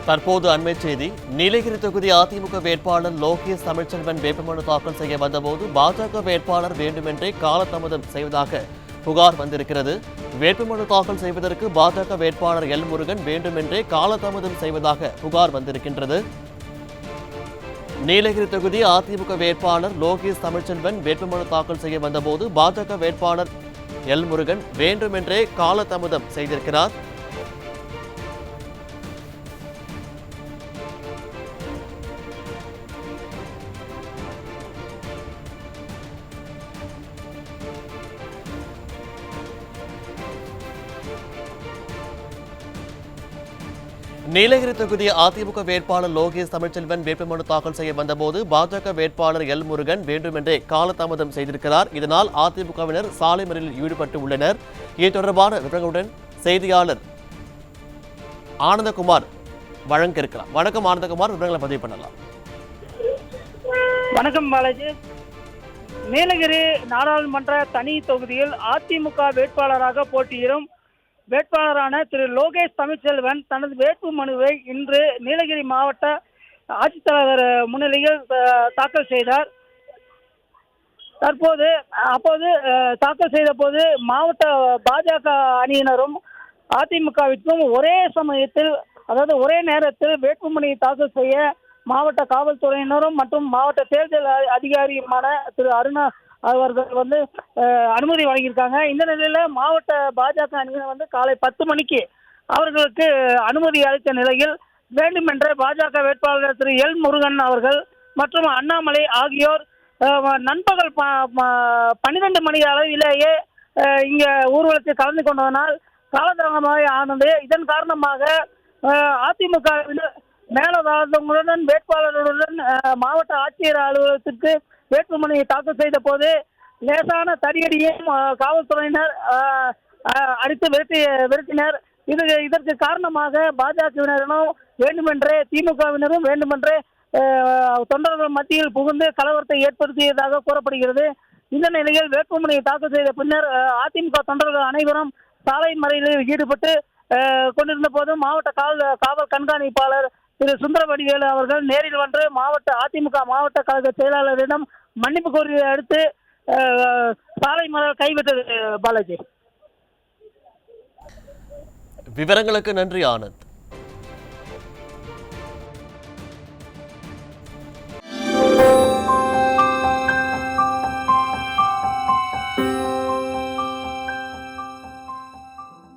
தற்போது அண்மை செய்தி. நீலகிரி தொகுதி அதிமுக வேட்பாளர் லோகேஷ் தமிழ்ச்செல்வன் வேட்புமனு தாக்கல் செய்ய வந்தபோது பாஜக வேட்பாளர் வேண்டுமென்றே காலதாமதம் செய்வதாக புகார் வந்திருக்கிறது. வேட்புமனு தாக்கல் செய்வதற்கு பாஜக வேட்பாளர் எல் முருகன் வேண்டுமென்றே காலதாமதம் செய்வதாக புகார் வந்திருக்கின்றது. நீலகிரி தொகுதி அதிமுக வேட்பாளர் லோகேஷ் தமிழ்ச்செல்வன் வேட்புமனு தாக்கல் செய்ய வந்தபோது பாஜக வேட்பாளர் எல் முருகன் வேண்டுமென்றே காலதாமதம் செய்திருக்கிறார். நீலகிரி தொகுதி அதிமுக வேட்பாளர் லோகேஷ் தமிழ்ச்செல்வன் வேட்புமனு தாக்கல் செய்ய வந்தபோது பாஜக வேட்பாளர் எல் முருகன் வேண்டுமென்றே காலதாமதம் செய்திருக்கிறார். இதனால் அதிமுகவினர் சாலை மறியலில் ஈடுபட்டு உள்ளனர். இது தொடர்பான விவரங்களுடன் செய்தியாளர் ஆனந்தகுமார் வழங்க இருக்கிறார். வணக்கம் ஆனந்தகுமார், விவரங்களை பதிவு பண்ணலாம். வணக்கம் பாலாஜி. நீலகிரி நாடாளுமன்ற தனி தொகுதியில் அதிமுக வேட்பாளராக போட்டியிடும் வேட்பாளரான திரு லோகேஷ் தமிழ்ச்செல்வன் தனது வேட்பு மனுவை இன்று நீலகிரி மாவட்ட ஆட்சித்தலைவர் முன்னிலையில் தாக்கல் செய்தார். அப்போது தாக்கல் செய்த போது மாவட்ட பாஜக அணியினரும் அதிமுகவிற்கும் ஒரே சமயத்தில், அதாவது ஒரே நேரத்தில் வேட்புமனுவை தாக்கல் செய்ய மாவட்ட காவல்துறையினரும் மற்றும் மாவட்ட தேர்தல் அதிகாரியுமான திரு அருணா அவர்கள் அனுமதி வழங்கியிருக்காங்க. இந்த நிலையில மாவட்ட பாஜக அணியினர் காலை 10 மணிக்கு அவர்களுக்கு அனுமதி அளித்த நிலையில் வேண்டுமென்ற பாஜக வேட்பாளர் திரு எல் முருகன் அவர்கள் மற்றும் அண்ணாமலை ஆகியோர் நண்பகல் 12 மணி அளவிலேயே இங்க ஊர்வலத்தில் கலந்து கொண்டதனால் காலதாமதமாக ஆனது. இதன் காரணமாக அதிமுக மேலதாரங்களுடன் வேட்பாளர்களுடன் மாவட்ட ஆட்சியர் அலுவலகத்திற்கு வேட்புமனுவை தாக்கல் செய்த போது லேசான தடியடியும் காவல்துறையினர் அடித்து விரட்டினர். இதற்கு காரணமாக பாஜகவினரும் வேண்டுமென்றே திமுகவினரும் வேண்டுமென்றே தொண்டர்கள் மத்தியில் புகுந்து கலவரத்தை ஏற்படுத்தியதாக கூறப்படுகிறது. இந்த நிலையில் வேட்புமனுவை தாக்கல் செய்த பின்னர் அதிமுக தொண்டர்கள் அனைவரும் சாலை மறியலில் ஈடுபட்டு கொண்டிருந்த போது மாவட்ட காவல் கண்காணிப்பாளர் திரு சுந்தரவடிவேலு அவர்கள் நேரில் வந்து அதிமுக மாவட்ட கழக செயலாளரிடம் மன்னிப்பு கோரியதை அடுத்து சாலை மறியல் கைவிட்டது. பாலாஜி, விவரங்களுக்கு நன்றி ஆனந்த்.